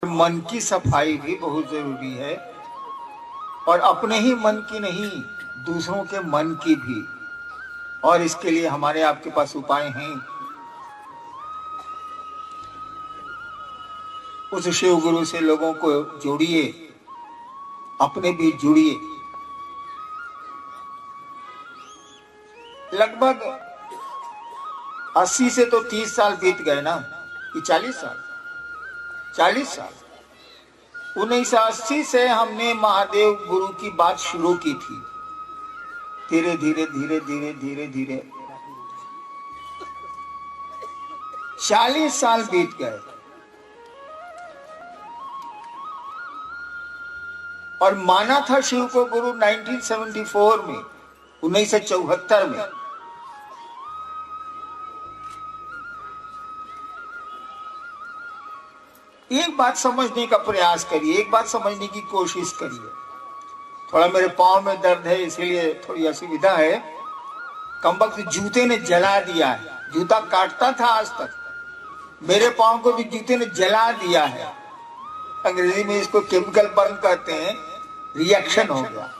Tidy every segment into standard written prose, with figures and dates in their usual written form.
मन की सफाई भी बहुत जरूरी है, और अपने ही मन की नहीं, दूसरों के मन की भी। और इसके लिए हमारे आपके पास उपाय हैं। उस शिव गुरु से लोगों को जोड़िए, अपने भी जुड़िए। लगभग 80 से तो 30 साल बीत गए ना, कि 40 साल 40 साल 1980 से हमने महादेव गुरु की बात शुरू की थी। धीरे धीरे धीरे धीरे धीरे धीरे 40 साल बीत गए, और माना था शिव को गुरु 1974 में, 1974 में। एक बात समझने का प्रयास करिए, एक बात समझने की कोशिश करिए। थोड़ा मेरे पांव में दर्द है, इसीलिए थोड़ी असुविधा है। कमबख्त जूते ने जला दिया है। जूता काटता था आज तक, मेरे पांव को भी जूते ने जला दिया है। अंग्रेजी में इसको केमिकल बर्न कहते हैं, रिएक्शन हो गया।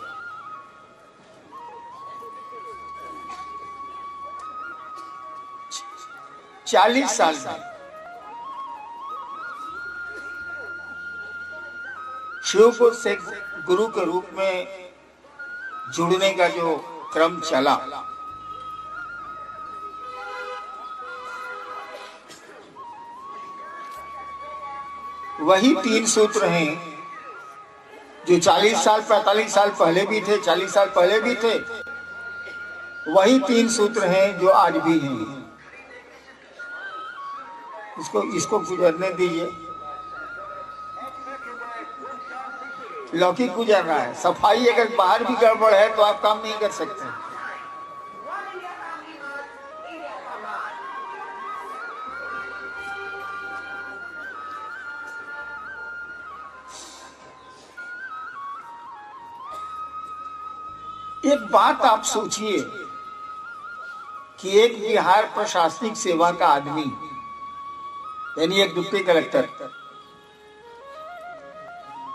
चालीस साल में शिव को से गुरु के रूप में जुड़ने का जो क्रम चला, वही 3 सूत्र हैं जो 40 साल 45 साल पहले भी थे, 40 साल पहले भी थे। वही 3 सूत्र हैं जो आज भी हैं। इसको गुजरने दीजिए। लौकिक गुजर रहा है। सफाई अगर बाहर भी गड़बड़ है तो आप काम नहीं कर सकते। एक बात आप सोचिए कि एक बिहार प्रशासनिक सेवा का आदमी, यानी एक डिप्टी कलेक्टर,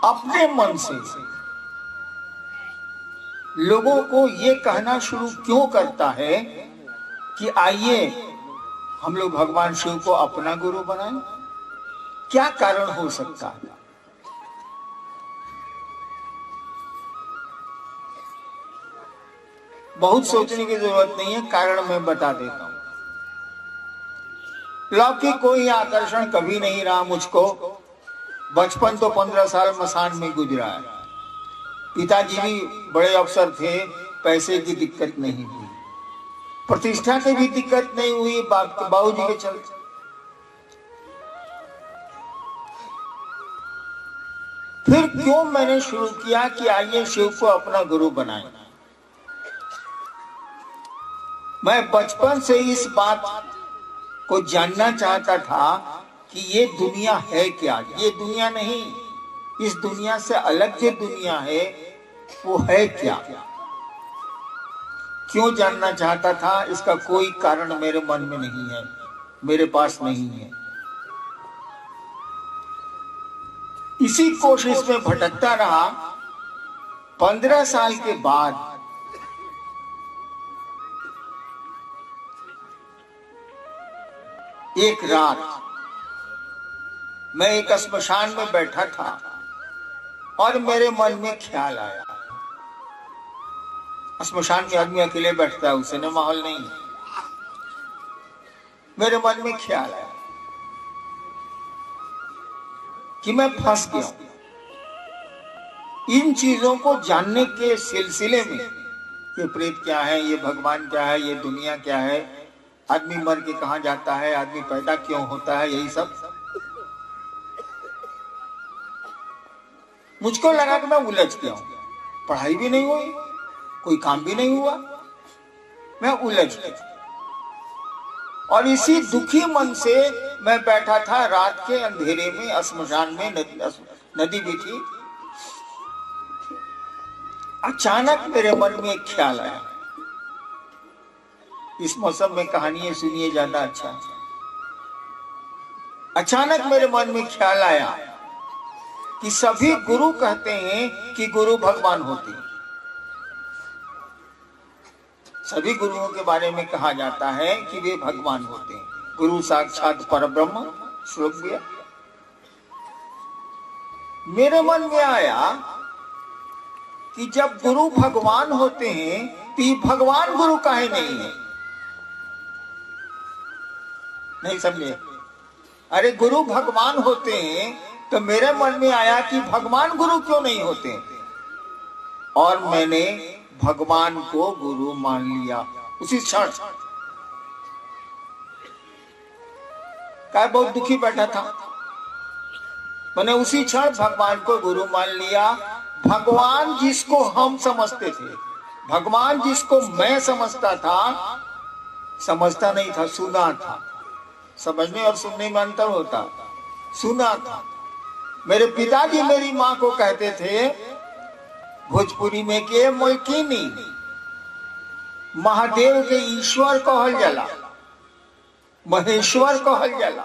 अपने मन से लोगों को ये कहना शुरू क्यों करता है कि आइए हम लोग भगवान शिव को अपना गुरु बनाएं? क्या कारण हो सकता है? बहुत सोचने की जरूरत नहीं है, कारण मैं बता देता हूं। लौकिक कोई आकर्षण कभी नहीं रहा मुझको। बचपन तो 15 साल मसान में गुजरा है। पिताजी भी बड़े अफसर थे, पैसे की दिक्कत नहीं हुई, प्रतिष्ठा की भी दिक्कत नहीं हुई बाबूजी के चलते। फिर क्यों मैंने शुरू किया कि आइए शिव को अपना गुरु बनाएं। मैं बचपन से इस बात को जानना चाहता था कि ये दुनिया है क्या। ये दुनिया नहीं, इस दुनिया से अलग जो दुनिया है वो है क्या। क्यों जानना चाहता था, इसका कोई कारण मेरे मन में नहीं है, मेरे पास नहीं है। इसी कोशिश में भटकता रहा। 15 साल के बाद एक रात मैं एक श्मशान में बैठा था और मेरे मन में ख्याल आया। श्मशान में आदमी अकेले बैठता है, उसे न माहौल नहीं। मेरे मन में ख्याल आया कि मैं फंस गया हूं। इन चीजों को जानने के सिलसिले में, ये प्रेत क्या है, ये भगवान क्या है, ये दुनिया क्या है, आदमी मर के कहां जाता है, आदमी पैदा क्यों होता है, यही सब मुझको लगा कि मैं उलझ गया हूं। पढ़ाई भी नहीं हुई, कोई काम भी नहीं हुआ, मैं उलझ गया। और इसी दुखी मन से मैं बैठा था रात के अंधेरे में श्मशान में। नदी भी थी। अचानक मेरे मन में एक ख्याल आया। इस मौसम में कहानियां सुनिए, ज्यादा अच्छा। अचानक मेरे मन में ख्याल आया कि सभी गुरु कहते हैं कि गुरु भगवान होते हैं। सभी गुरुओं के बारे में कहा जाता है कि वे भगवान होते हैं। गुरु साक्षात परब्रह्म श्लोक दिया। मेरे मन में आया कि जब गुरु भगवान होते हैं तो भगवान गुरु काहे नहीं है? नहीं समझे? अरे गुरु भगवान होते हैं तो मेरे मन में आया कि भगवान गुरु क्यों नहीं होते? और मैंने भगवान को गुरु मान लिया उसी क्षण। क्या बहुत दुखी बैठा था, मैंने उसी क्षण भगवान को गुरु मान लिया। भगवान जिसको हम समझते थे, भगवान जिसको मैं समझता था, समझता नहीं था, सुना था। समझने और सुनने में अंतर होता। सुना था। मेरे पिताजी मेरी माँ को कहते थे भोजपुरी में के मोलकिनी, महादेव के ईश्वर कहल जाला, महेश्वर कहल जाला।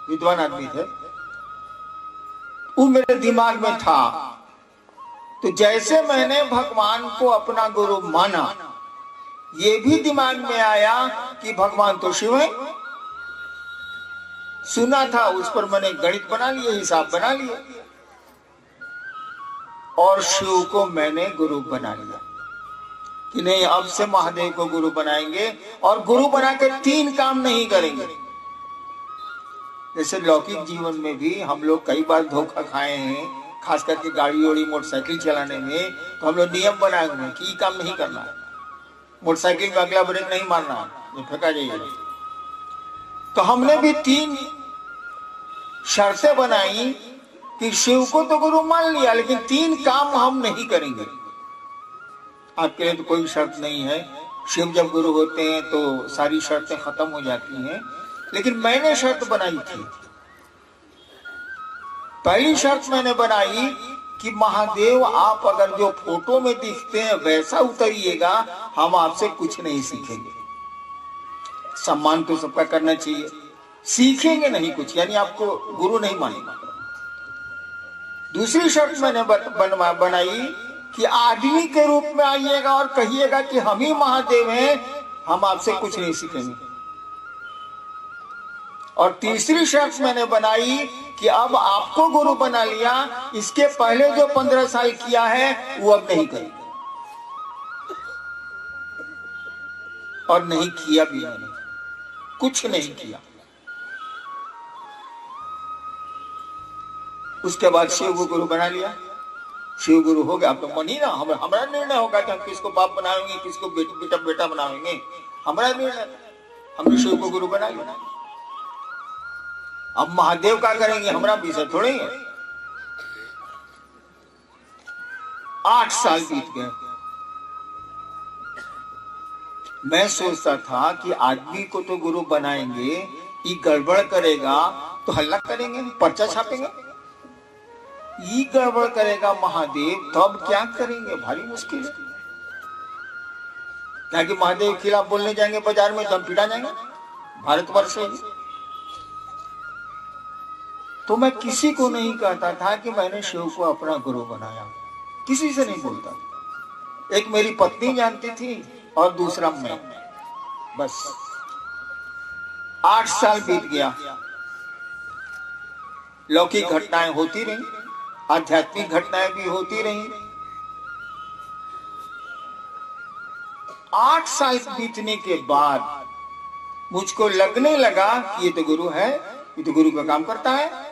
विद्वान आदमी थे। वो मेरे दिमाग में था। तो जैसे मैंने भगवान को अपना गुरु माना, ये भी दिमाग में आया कि भगवान तो शिव है। सुना था, उस पर मैंने गणित बना लिए, हिसाब बना लिया और शिव को मैंने गुरु बना लिया कि नहीं, अब से महादेव को गुरु बनाएंगे। और गुरु बना के 3 काम नहीं करेंगे। जैसे लौकिक जीवन में भी हम लोग कई बार धोखा खाए हैं, खास करके गाड़ी ओड़ी मोटरसाइकिल चलाने में। तो हम लोग नियम बनाए हुए हैं कि ये काम नहीं करना है, मोटरसाइकिल में अगला ब्रेक नहीं मारना है, फेंका जाएगा। तो हमने भी 3 शर्तें बनाई कि शिव को तो गुरु मान लिया, लेकिन 3 काम हम नहीं करेंगे। आपके लिए तो कोई शर्त नहीं है। शिव जब गुरु होते हैं तो सारी शर्तें खत्म हो जाती हैं। लेकिन मैंने शर्त बनाई थी। पहली शर्त मैंने बनाई कि महादेव आप अगर जो फोटो में दिखते हैं वैसा उतरिएगा, हम आपसे कुछ नहीं सीखेंगे। सम्मान तो सबका करना चाहिए, सीखेंगे नहीं कुछ, यानी आपको गुरु नहीं मानेंगे। दूसरी शर्त मैंने बनाई कि आदमी के रूप में आइएगा और कहिएगा कि हम ही महादेव हैं, हम आपसे कुछ नहीं सीखेंगे। और तीसरी शर्त मैंने बनाई कि अब आपको गुरु बना लिया, इसके पहले जो 15 साल किया है वो अब नहीं करेंगे। और नहीं किया भी, मैंने कुछ नहीं किया। उसके बाद शिव को गुरु बना लिया। शिव गुरु हो गया। अब तो मन ही ना, हमारा निर्णय होगा कि हम किसको बाप बनाएंगे, किसको बेटा बनाएंगे, हमारा निर्णय। हमने शिव को गुरु बना लिया। अब महादेव क्या करेंगे हमारा विषय थोड़े है। 8 साल बीत गए। मैं सोचता था कि आदमी को तो गुरु बनाएंगे, ये गड़बड़ करेगा तो हल्ला करेंगे, पर्चा छापेंगे। ये गड़बड़ करेगा महादेव, तब क्या करेंगे? भारी मुश्किल है। क्या कि महादेव के खिलाफ बोलने जाएंगे बाजार में तो हम पिटा जाएंगे भारतवर्ष से। तो मैं किसी को नहीं कहता था कि मैंने शिव को अपना गुरु बनाया, किसी से नहीं बोलता। एक मेरी पत्नी जानती थी और दूसरा मैं, बस। 8 साल बीत गया। लौकिक घटनाएं होती रही, आध्यात्मिक घटनाएं भी होती रही। 8 साल बीतने के बाद मुझको लगने लगा कि ये तो गुरु है, ये तो गुरु का काम करता है।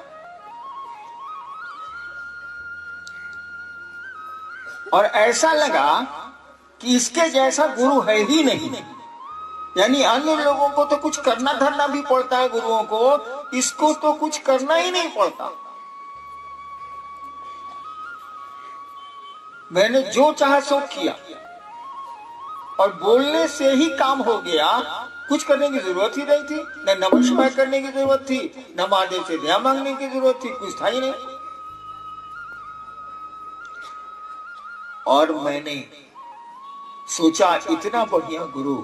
और ऐसा लगा कि इसके जैसा गुरु है ही नहीं। यानी अन्य लोगों को तो कुछ करना धरना भी पड़ता है गुरुओं को, इसको तो कुछ करना ही नहीं पड़ता। मैंने जो चाहा सो किया और बोलने से ही काम हो गया। कुछ करने की जरूरत ही नहीं थी, न नमस्कार करने की जरूरत थी, न महादेव से दया मांगने की जरूरत थी, कुछ था ही नहीं। और मैंने सोचा इतना बढ़िया गुरु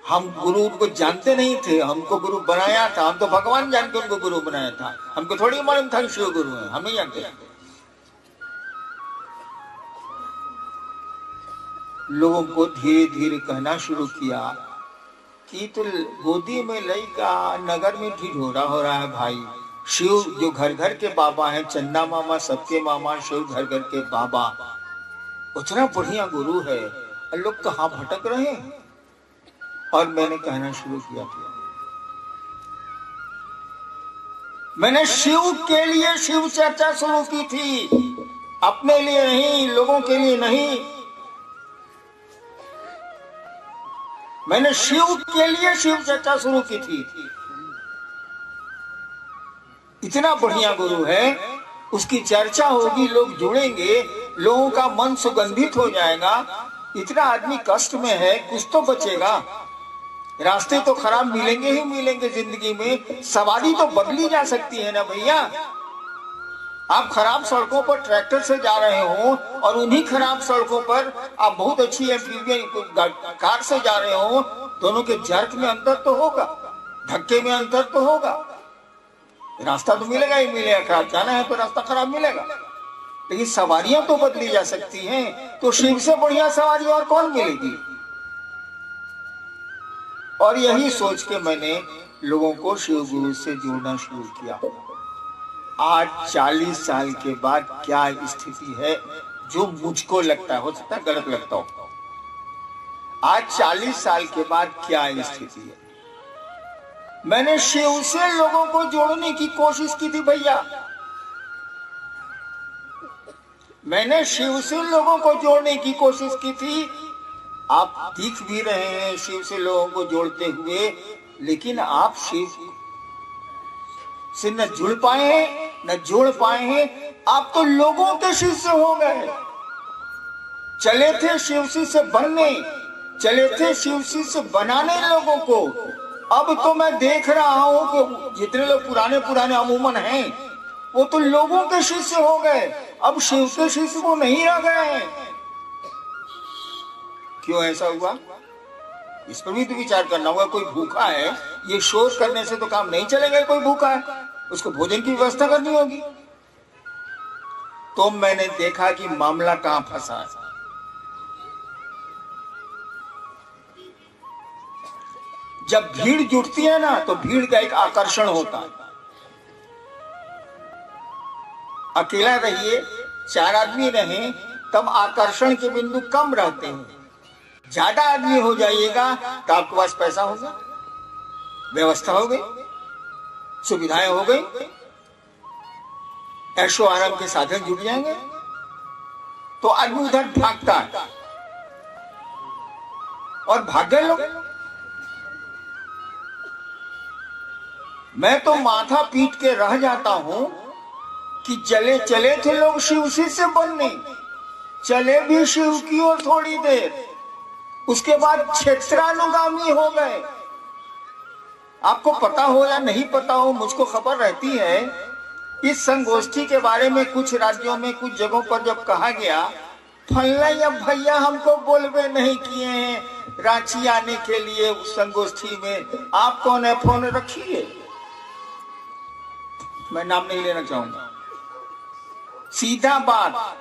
हम गुरु उनको जानते नहीं थे, हमको गुरु बनाया था। हम तो भगवान जान के उनको गुरु बनाया था, हमको थोड़ी मालूम था कि शिव गुरु है, हम नहीं जानते। लोगों को धीरे धीरे कहना शुरू किया कि तो गोदी में लइका, नगर में ढिढोरा हो रहा है भाई। शिव जो घर घर के बाबा हैं, चंदा मामा सबके मामा, शिव घर घर के बाबा, उतना बढ़िया गुरु है, लोग कहाँ भटक रहे हैं। और मैंने कहना शुरू किया था, मैंने शिव के लिए शिव चर्चा शुरू की थी, अपने लिए नहीं, लोगों के लिए नहीं। मैंने शिव के लिए शिव चर्चा शुरू की थी। इतना बढ़िया गुरु है, उसकी चर्चा होगी, लोग जुड़ेंगे, लोगों का मन सुगंधित हो जाएगा। इतना आदमी कष्ट में है, कुछ तो बचेगा। रास्ते तो खराब मिलेंगे ही मिलेंगे जिंदगी में, सवारी तो बदली जा सकती है ना भैया। आप खराब सड़कों पर ट्रैक्टर से जा रहे हो और उन्हीं खराब सड़कों पर आप बहुत अच्छी कार से जा रहे हो, दोनों के जर्क में अंतर तो होगा, धक्के में अंतर तो होगा। रास्ता तो मिलेगा ही मिलेगा, खराब जाना है तो रास्ता खराब मिलेगा, लेकिन सवारियां तो बदली जा सकती हैं। तो शिव से बढ़िया सवारी और कौन मिलेगी। और यही सोच के मैंने लोगों को शिव गुरु से जोड़ना शुरू किया। आज 40 साल के बाद क्या स्थिति है, जो मुझको लगता है, हो सकता है गलत लगता हो, आज 40 साल के बाद क्या स्थिति है। मैंने शिव से लोगों को जोड़ने की कोशिश की थी भैया, मैंने शिव से लोगों को जोड़ने की कोशिश की थी। आप दिख भी रहे हैं शिव से लोगों को जोड़ते हुए, लेकिन आप शिव से न जुड़ पाए हैं, न जोड़ पाए हैं। आप तो लोगों के शिष्य हो गए। चले थे शिव से बनने, चले थे शिव से बनाने लोगों को। अब तो मैं देख रहा हूं कि जितने लोग पुराने पुराने अमूमन हैं, वो तो लोगों के शिष्य हो गए, अब शिव के शिष्य वो नहीं रह गए हैं। क्यों ऐसा हुआ, इस पर भी तो विचार करना होगा। कोई भूखा है, ये शोर करने से तो काम नहीं चलेगा। कोई भूखा है, उसको भोजन की व्यवस्था करनी होगी। तो मैंने देखा कि मामला कहां फंसा है। जब भीड़ जुटती है ना, तो भीड़ का एक आकर्षण होता है। अकेला रहिए, 4 आदमी रहें, तब आकर्षण के बिंदु कम रहते हैं। ज्यादा आदमी हो जाइएगा तो आपके पास पैसा होगा, व्यवस्था हो गई, सुविधाएं हो गई, ऐशो आराम के साधन जुट जाएंगे, तो आदमी उधर भागता है और भाग गए लोग। मैं तो माथा पीट के रह जाता हूं कि चले चले थे लोग शिव से बनने, चले भी शिव की ओर थोड़ी देर, उसके बाद क्षेत्रानुगामी हो गए। आपको पता हो या नहीं पता हो, मुझको खबर रहती है इस संगोष्ठी के बारे में। कुछ राज्यों में, कुछ जगहों पर जब कहा गया, फल्ला या भैया हमको बोलवे नहीं किए हैं रांची आने के लिए उस संगोष्ठी में, आप कौन है, फोन रखिए। मैं नाम नहीं लेना चाहूंगा, सीधा बात,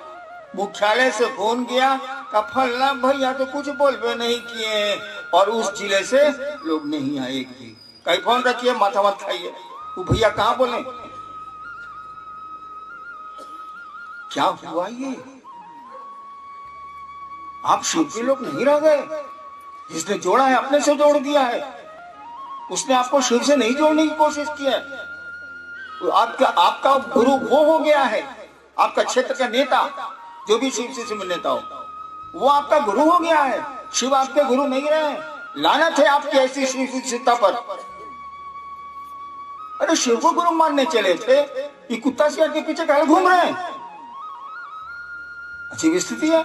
मुख्यालय से फोन गया का फल्ला भैया तो कुछ बोलवे नहीं किए हैं, और उस जिले से लोग नहीं आए एक भी। कहीं फोन रखिए, माथा मत खाइए, वो भैया कहाँ बोले। क्या हुआ ये, आप शिव के लोग नहीं रह गए। जिसने जोड़ा है अपने से जोड़ दिया है, उसने आपको शिव से नहीं जोड़ने की कोशिश की है। आपका गुरु वो हो गया है, आपका क्षेत्र का नेता, जो भी शिव से नेता हो, वो आपका गुरु हो गया है। शिव आपके गुरु नहीं रहे। लानत है आपकी ऐसी शिवता पर। अरे शिव को गुरु मानने चले थे, ये कुत्ता सियार के पीछे काहे घूम रहे हैं। अच्छी स्थिति है।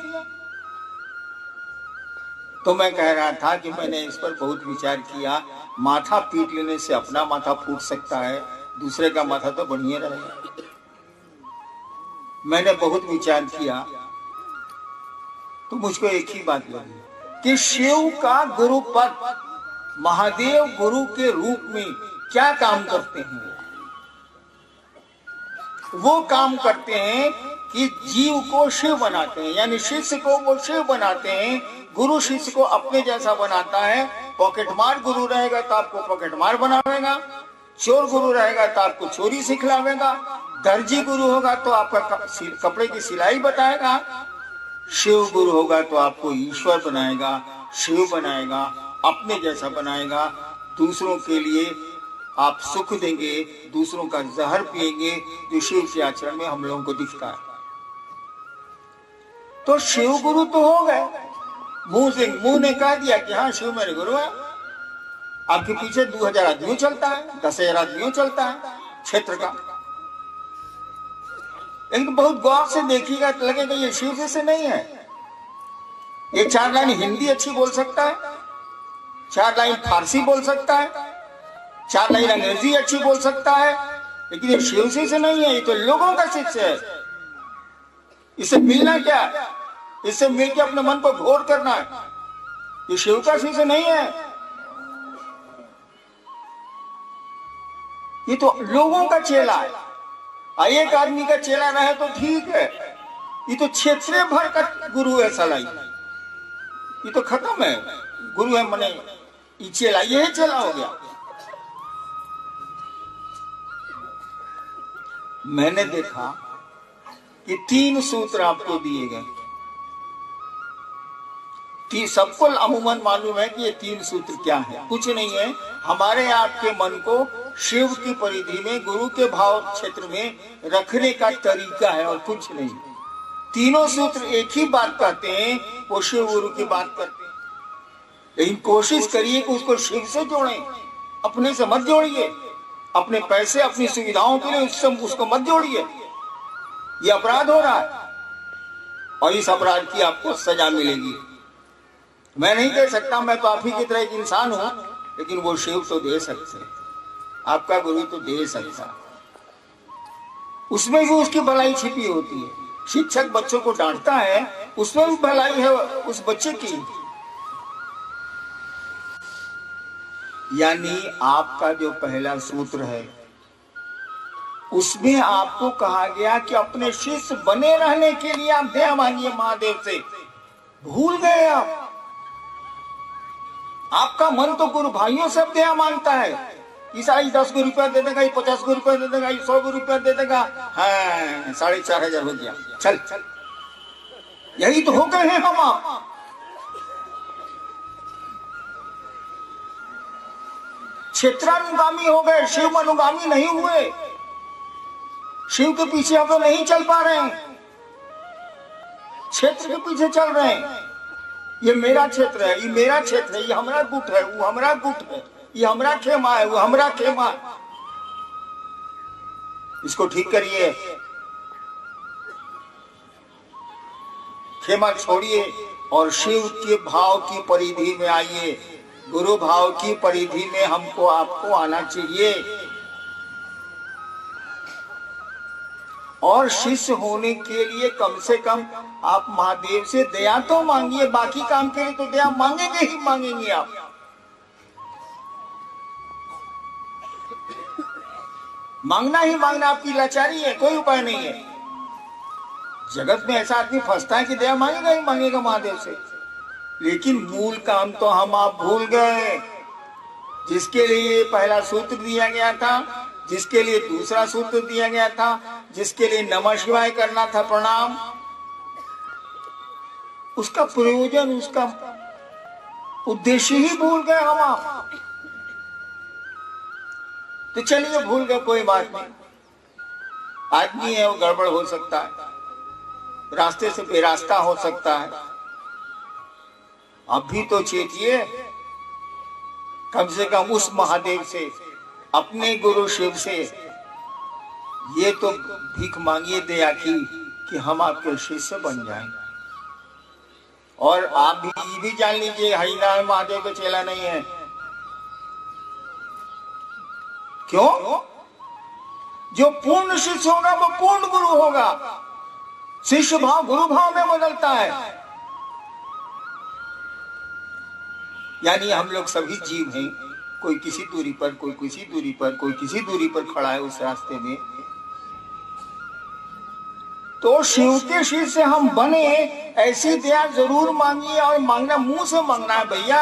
तो मैं कह रहा था कि मैंने इस पर बहुत विचार किया। माथा पीट लेने से अपना माथा फूट सकता है, दूसरे का माथा तो बढ़िया रहेगा। मैंने बहुत विचार किया तो मुझको एक ही बात लगी कि शिव का गुरु पद महादेव गुरु के रूप में क्या काम करते हैं? वो काम करते हैं कि जीव को शिव बनाते हैं, यानी शिष्य को वो शिव बनाते हैं। गुरु शिष्य को अपने जैसा बनाता है। पॉकेटमार गुरु रहेगा तो आपको पॉकेटमार बनावेगा, चोर गुरु रहेगा तो आपको चोरी सिखलावेगा, दर्जी गुरु होगा तो आपका कपड़े की सिलाई बताएगा, शिव गुरु होगा तो आपको ईश्वर बनाएगा, शिव बनाएगा, अपने जैसा बनाएगा। दूसरों के लिए आप सुख देंगे, दूसरों का जहर पिएंगे, जो शिव के आचरण में हम लोगों को दिखता है। तो शिव गुरु तो हो गए, मुंह ने कह दिया कि हाँ शिव मेरे गुरु है। आपके पीछे 2000 आदमियों चलता है, 10,000 आदमियों चलता है क्षेत्र का। लेकिन बहुत गौर से देखिएगा तो लगेगा ये शिव जैसे नहीं है। ये 4 लाइन हिंदी अच्छी बोल सकता है, 4 लाइन फारसी बोल सकता है, 4 लाइन अंग्रेजी अच्छी बोल सकता है, लेकिन ये शिव से नहीं है। ये तो लोगों का शिष्य है। इससे मिलना क्या? इससे मिलकर अपने मन को घोर करना है। ये शिव का शिष्य नहीं है, ये तो लोगों का चेला है। एक आदमी का चेला रहे तो ठीक है, ये तो क्षेत्र भर का गुरु है साला। ये तो खत्म है, गुरु है मने ये चेला, ये चेला हो गया। मैंने देखा कि 3 सूत्र आपको दिए गए। सबको अमूमन मालूम है कि ये 3 सूत्र क्या है। कुछ नहीं है, हमारे आपके मन को शिव की परिधि में, गुरु के भाव क्षेत्र में रखने का तरीका है और कुछ नहीं। तीनों सूत्र एक ही बात कहते हैं, वो शिव गुरु की बात करते हैं। लेकिन कोशिश करिए कि उसको शिव से जोड़ें, अपने से मत जोड़िए। अपने पैसे, अपनी सुविधाओं के लिए उसको मत जोड़िए। ये अपराध हो रहा है और इस अपराध की आपको सजा मिलेगी। मैं नहीं कह सकता, मैं तो आप ही की तरह एक इंसान हूं, लेकिन वो शिव तो दे सकते, आपका गुरु तो दे सकता। उसमें भी उसकी भलाई छिपी होती है। शिक्षक बच्चों को डांटता है, उसमें भी भलाई है उस बच्चे की। यानी आपका जो पहला सूत्र है उसमें आपको कहा गया कि अपने शिष्य बने रहने के लिए आप दया मांगिए महादेव से। भूल गए आप। आपका मन तो गुरु भाइयों से दया मांगता है। ईसाई 10 को रुपया दे देगा, 50 को रुपया दे देगा, 100 को रुपया दे देगा। हाँ 4,500 हो गया, चल। यही तो हो गए हैं हम आप। क्षेत्रानुगामी हो गए, शिव अनुगामी नहीं हुए। शिव के पीछे हम लोग नहीं चल पा रहे हैं, क्षेत्र के पीछे चल रहे हैं। ये मेरा क्षेत्र है, ये मेरा क्षेत्र है, ये हमारा गुट है, वो हमारा गुट है, ये हमारा खेमा है, वो हमारा खेमा है। इसको ठीक करिए, खेमा छोड़िए और शिव के भाव की परिधि में आइए। गुरु भाव की परिधि में हमको आपको आना चाहिए। और शिष्य होने के लिए कम से कम आप महादेव से दया तो मांगिए। बाकी काम के लिए तो दया मांगेंगे ही मांगेंगे आप। मांगना ही मांगना आपकी लाचारी है, कोई उपाय नहीं है। जगत में ऐसा आदमी फंसता है कि दया मांगेगा ही मांगेगा महादेव से, लेकिन मूल काम तो हम आप भूल गए। जिसके लिए पहला सूत्र दिया गया था, जिसके लिए दूसरा सूत्र दिया गया था, जिसके लिए नमः शिवाय करना था, प्रणाम, उसका प्रयोजन, उसका उद्देश्य ही भूल गए हम आप। तो चलिए भूल गए, कोई बात नहीं। आदमी है, वो गड़बड़ हो सकता है, रास्ते से बेरास्ता हो सकता है। अभी तो चेतिए, कम से कम उस महादेव से, अपने गुरु शिव से ये तो भीख मांगिए दया की कि हम आपके शिष्य बन जाएं। और आप भी ये भी जान लीजिए, हरिनारायण महादेव का चेला नहीं है। क्यों? जो पूर्ण शिष्य होगा वो पूर्ण गुरु होगा। शिष्य भाव गुरु भाव में बदलता है। यानी हम लोग सभी जीव हैं, कोई किसी दूरी पर, कोई किसी दूरी पर, कोई किसी दूरी पर खड़ा है उस रास्ते में। तो शिव के शिष्य से हम बने, ऐसी दया जरूर मांगिए। और मांगना मुंह से मांगना है भैया,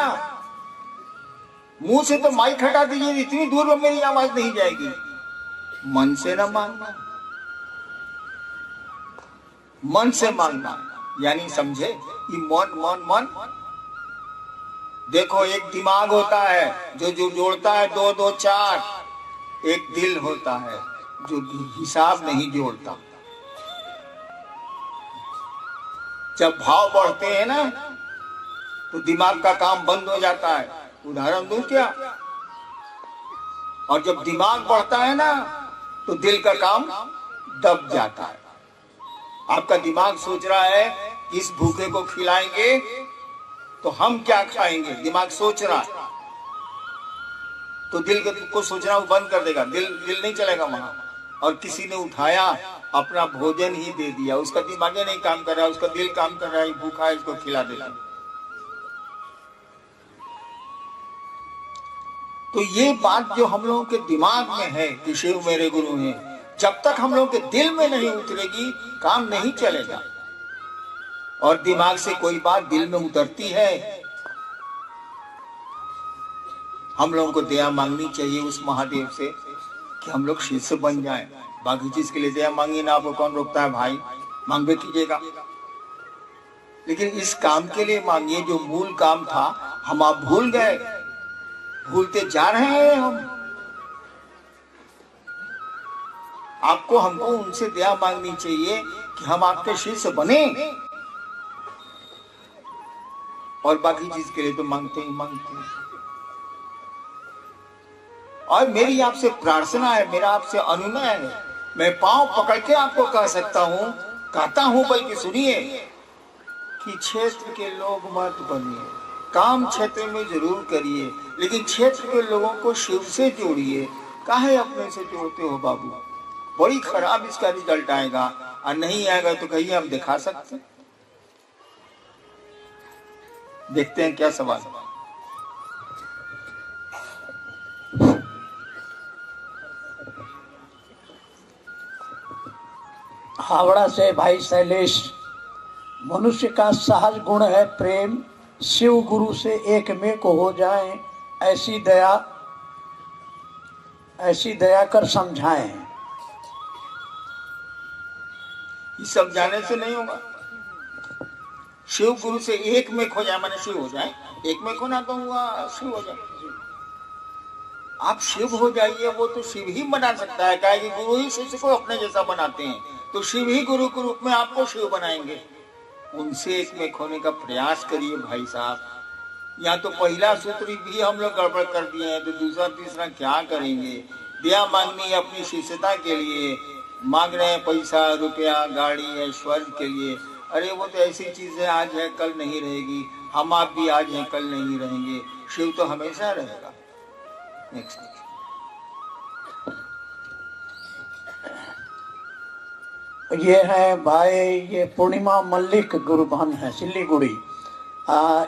मुंह से तो माइक हटा दीजिए, इतनी दूर में मेरी आवाज नहीं जाएगी। मन से ना मांगना, मन से मांगना, यानी समझे कि मन मन मन। देखो एक दिमाग होता है जो जोड़ता है 2 2 4, एक दिल होता है जो हिसाब नहीं जोड़ता। जब भाव बढ़ते हैं ना तो दिमाग का काम बंद हो जाता है। उदाहरण दूं क्या? और जब दिमाग बढ़ता है ना तो दिल का काम दब जाता है। आपका दिमाग सोच रहा है कि इस भूखे को खिलाएंगे तो हम क्या खाएंगे, दिमाग सोच रहा है, तो दिल को सोचना वो बंद कर देगा, दिल नहीं चलेगा वहां। और किसी ने उठाया, अपना भोजन ही दे दिया, उसका दिमाग नहीं काम कर रहा है, उसका दिल काम कर रहा है, भूखा है इसको खिला देगा। तो ये बात जो हम लोगों के दिमाग में है कि शिव मेरे गुरु हैं, जब तक हम लोगों के दिल में नहीं उतरेगी काम नहीं चलेगा। और दिमाग से कोई बात दिल में उतरती है। हम लोगों को दया मांगनी चाहिए उस महादेव से कि हम लोग शिष्य बन जाएं। बाकी चीज के लिए दया मांगिए ना, आपको कौन रोकता है भाई, मांगबे कीजिएगा। लेकिन इस काम के लिए मांगिए जो मूल काम था, हम आप भूल गए, भूलते जा रहे हैं हम। आपको हमको उनसे दया मांगनी चाहिए कि हम आपके शिष्य बने, और बाकी चीज के लिए तो मांगते ही मांगते हैं। और मेरी आपसे प्रार्थना है, मेरा आपसे अनुनय है, मैं पांव पकड़ के आपको कह सकता हूं, कहता हूं, बल्कि सुनिए कि क्षेत्र के लोग मत बनिए। काम क्षेत्र में जरूर करिए, लेकिन क्षेत्र के लोगों को शिव से जोड़िए। काहे अपने से जोड़ते हो बाबू? बड़ी खराब इसका रिजल्ट आएगा। और नहीं आएगा तो कहिए हम दिखा सकते हैं। देखते हैं क्या सवाल। हावड़ा से भाई शैलेश, मनुष्य का सहज गुण है प्रेम, शिव गुरु से एक में को हो जाए, ऐसी दया कर समझाएं। ये समझाने से नहीं होगा। शिव गुरु से एक में खो जाए माने शिव हो जाए, एक में खोना तो हुआ शिव हो जाए। आप शिव हो जाइए, वो तो शिव ही बना सकता है। क्या कि गुरु ही शिष्य को अपने जैसा बनाते हैं, तो शिव ही गुरु के रूप में आपको शिव बनाएंगे। उनसे एक में खोने का प्रयास करिए भाई साहब। यहाँ तो पहला सूत्र भी हम लोग गड़बड़ कर दिए हैं, तो दूसरा तीसरा क्या करेंगे? दया मांगनी अपनी शिष्यता के लिए, मांग रहे हैं पैसा रुपया गाड़ी ऐश्वर्य के लिए। अरे वो तो ऐसी चीज है, आज है कल नहीं रहेगी। हम आप भी आज हैं कल नहीं रहेंगे, शिव तो हमेशा रहेगा। नेक्स्ट। ये है भाई, ये पूर्णिमा मल्लिक गुरुबहन है सिल्लीगुड़ी।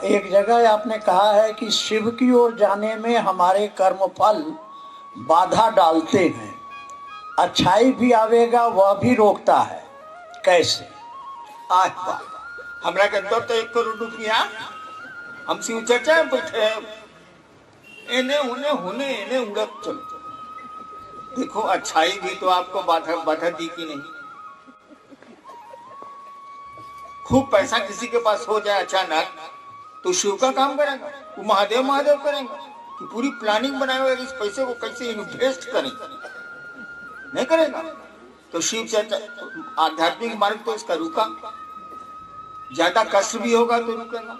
एक जगह आपने कहा है कि शिव की ओर जाने में हमारे कर्म फल बाधा डालते हैं, अच्छाई भी आवेगा वह भी रोकता है, कैसे? आज बात हमरा के अंदर तो 1 करोड़ रुपया हम शिव चर्चा में बैठे एने उने उड़त चलो। देखो अच्छाई भी तो आपको बाधा दी कि नहीं। खूब पैसा किसी के पास हो जाए अचानक तो शिव का काम करेगा, वो महादेव करेंगे कि पूरी प्लानिंग बनाए हुए इस पैसे को कैसे इन्वेस्ट करें, नहीं करेगा। तो शिव चर्चा आध्यात्मिक मार्ग तो इसका रुका, ज्यादा कष्ट भी होगा तो रुकेगा।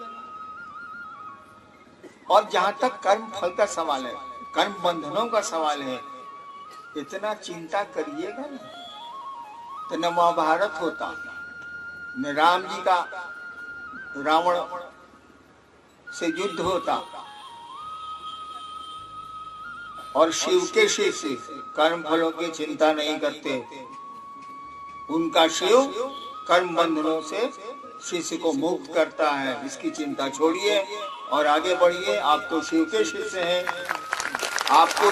और जहां तक कर्म फल का सवाल है, कर्म बंधनों का सवाल है, इतना चिंता करिएगा ना तो न महाभारत होता, न राम जी का रावण से युद्ध होता। और शिव के शिष्य कर्म फलों की चिंता नहीं करते। उनका शिव कर्म बंधनों से शिष्य को मुक्त करता है, इसकी चिंता छोड़िए और आगे बढ़िए। आप तो शिव के शिष्य हैं, आपको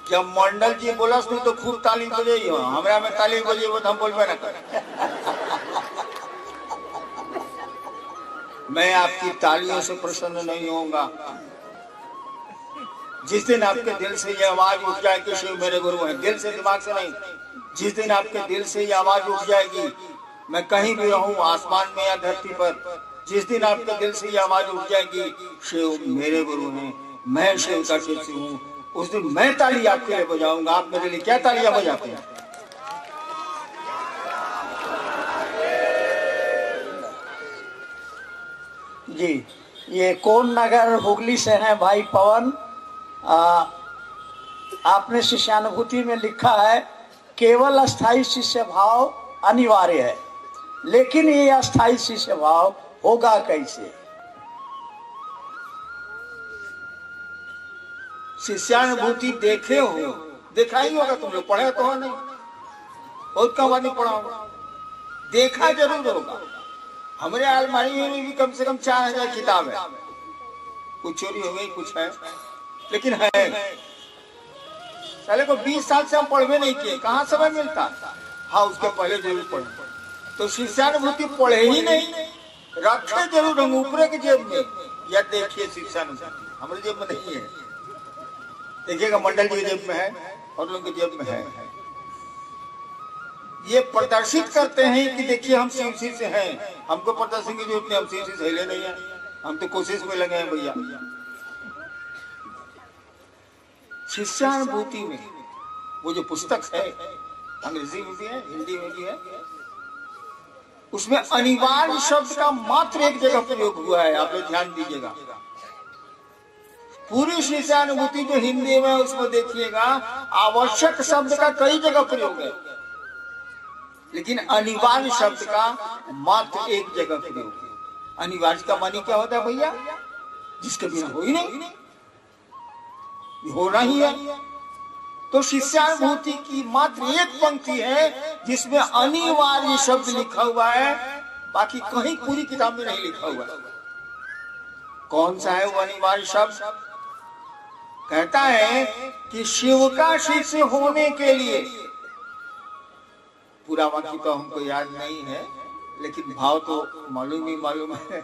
जब मंडल जी बोला तो खूब ताली बजाई हो, हमरा में ताली बजे तो हम बोलबे ना कर। मैं आपकी तालियों से प्रसन्न नहीं होऊंगा। जिस दिन आपके दिल से ये आवाज उठ जाए कि शिव मेरे गुरु हैं, दिल से दिमाग से नहीं, जिस दिन आपके दिल से ये आवाज उठ जाएगी, मैं कहीं भी रहूं आसमान में या धरती पर, जिस दिन आपके दिल से ये आवाज उठ जाएगी शिव मेरे गुरु हैं, मैं शिव का शिष्य हूँ, उस दिन मैं ताली आपके लिए बजाऊंगा। आप मेरे लिए क्या तालियां बजाते हैं? जी, ये कौन नगर हुगली से हैं भाई पवन। आपने शिष्यानुभूति में लिखा है केवल अस्थाई शिष्य भाव अनिवार्य है, लेकिन ये अस्थाई शिष्य भाव होगा कैसे? शिष्यानुभूति देखे हो, देखा ही होगा, तुम लोग पढ़े तो हो नहीं, बहुत कम आदमी पढ़ा होगा, देखा जरूर होगा। हमारे अलमारी में भी कम से कम 4000 किताब है, कुछ चोरी हो गई, कुछ है, लेकिन है। साले को 20 साल से हम पढ़वे नहीं किए, कहाँ समय मिलता? हाँ, उसके पहले जरूर पढ़े। तो शिष्यानुभूति पढ़े ही नहीं, रखे जरूर हम ऊपरे के जेब में। या देखिए शिष्यानुभूति हमारे जेब में नहीं है, देखिएगा मंडल जी की जेब में है और लोगों की जेब में है। ये प्रदर्शित करते हैं कि देखिए हम शिव से हैं, हमको प्रदर्शन की जरूरत नहीं, हम शिव से हिले नहीं है, हम तो कोशिश में लगे हैं भैया। शिष्यानुभूति में वो जो पुस्तक है, अंग्रेजी में भी है, हिंदी में भी है, उसमें अनिवार्य शब्द का मात्र एक जगह प्रयोग हुआ है, आप लोग ध्यान दीजिएगा। पूरी शिष्यानुभूति जो हिंदी में उसमें देखिएगा आवश्यक शब्द का कई जगह प्रयोग है, लेकिन अनिवार्य शब्द का मात्र एक जगह प्रयोग है। अनिवार्य का मानी क्या होता है भैया? जिसके बिना हो ही नहीं, होना ही है। तो शिष्यानुभूति की मात्र एक पंक्ति है जिसमें अनिवार्य शब्द लिखा हुआ है, बाकी कहीं पूरी किताब में नहीं लिखा हुआ। कौन सा है वो अनिवार्य शब्द? कहता है कि शिव का शिष्य होने के लिए, पूरा वाक्य तो हमको याद नहीं है, लेकिन भाव तो मालूम ही मालूम है।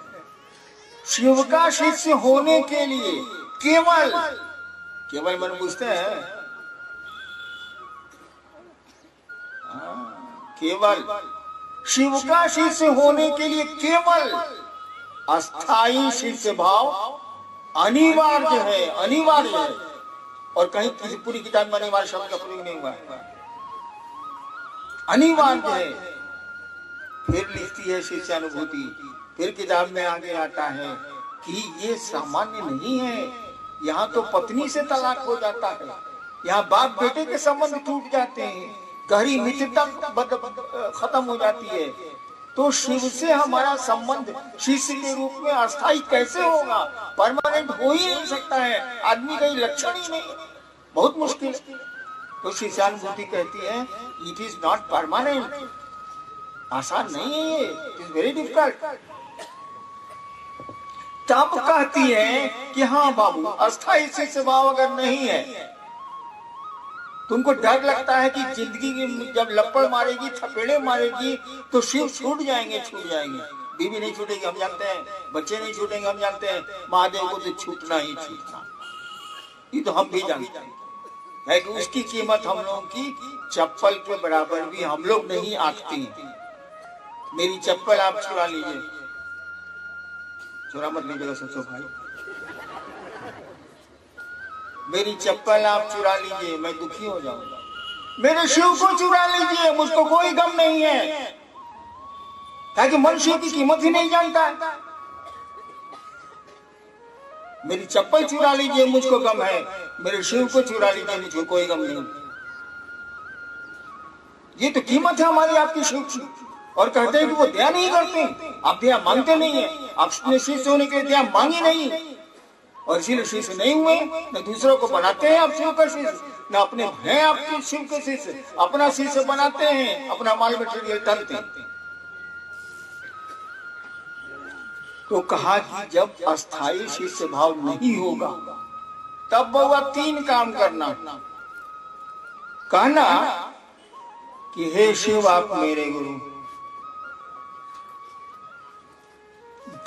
शिव का शिष्य होने के लिए केवल, केवल मन पूछते हैं, केवल शिव का शिष्य होने के लिए केवल अस्थाई शिष्य भाव अनिवार्य है, अनिवार्य है। और कहीं किसी पूरी किताब में अनिवार्य शब्द का प्रयोग नहीं हुआ है, अनिवार्य है। फिर लिखती है शिष्यानुभूति, फिर किताब में आगे आता है कि ये सामान्य नहीं है, यहाँ तो पत्नी से तलाक हो जाता है, यहाँ बाप बेटे के संबंध टूट जाते हैं, गहरी मित्रता खत्म हो जाती है। तो शिव से हमारा संबंध शिष्य के रूप में अस्थाई कैसे होगा? परमानेंट हो ही नहीं सकता है, आदमी का लक्षण ही नहीं, बहुत मुश्किल। तो शिष्यानुभूति कहती है इट इज नॉट परमानेंट, आसान नहीं है ये, इट इज वेरी डिफिकल्ट। तब कहती है कि हाँ बाबू, अस्थाई शिष्य भाव अगर नहीं है, तुमको डर लगता है कि जिंदगी जब लपड़ मारेगी, थपेड़े मारेगी, तो शिव छूट जाएंगे, छूट जाएंगे। बीवी नहीं छूटेगी हम जानते हैं, बच्चे नहीं छूटेंगे हम जानते हैं, महादेव को तो छूटना ही छूटना, ये तो हम भी जानते हैं। है कि उसकी कीमत हम लोगों की चप्पल के बराबर भी हम लोग नहीं आंकते हैं। मेरी चप्पल आप चुरा लीजिए, चुरा मत लीजिएगा सोचो भाई, मेरी चप्पल आप चुरा लीजिए, मैं दुखी हो जाऊंगा। मेरे शिव को चुरा लीजिए, मुझको कोई गम नहीं है, ताकि मनुष्य की कीमत ही नहीं जानता है। मेरी चप्पल चुरा लीजिए, मुझको गम है, मेरे शिव को चुरा लीजिए, मुझको कोई गम नहीं। ये तो कीमत है हमारी आपकी शिव की। और कहते हैं कि वो दया नहीं करते, आप दया मांगते नहीं है, आप शिष्य होने के लिए दया मांगी नहीं, और इसीलिए शिष्य नहीं हुए। न दूसरों को बनाते हैं आप शिव का शिष्य, न अपने हैं आपके शिव के शिष्य, अपना शिष्य बनाते हैं, अपना माल मटेरियल टालते हैं। तो कहा कि जब अस्थाई शिष्य भाव नहीं होगा तब बउआ 3 काम करना। कहना कि हे शिव आप मेरे गुरु,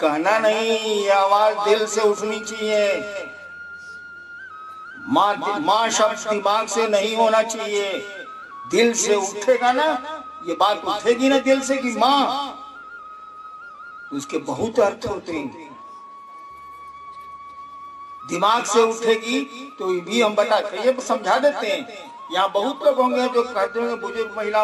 कहना नहीं, ये आवाज दिल से उठनी चाहिए। माँ शब्द दिमाग से नहीं होना चाहिए, दिल से उठेगा ना, ये बात उठेगी ना दिल से कि माँ, उसके बहुत अर्थ होते हैं। दिमाग से उठेगी तो ये भी हम समझा देते हैं। यहाँ बहुत लोग होंगे जो कहते होंगे बुजुर्ग महिला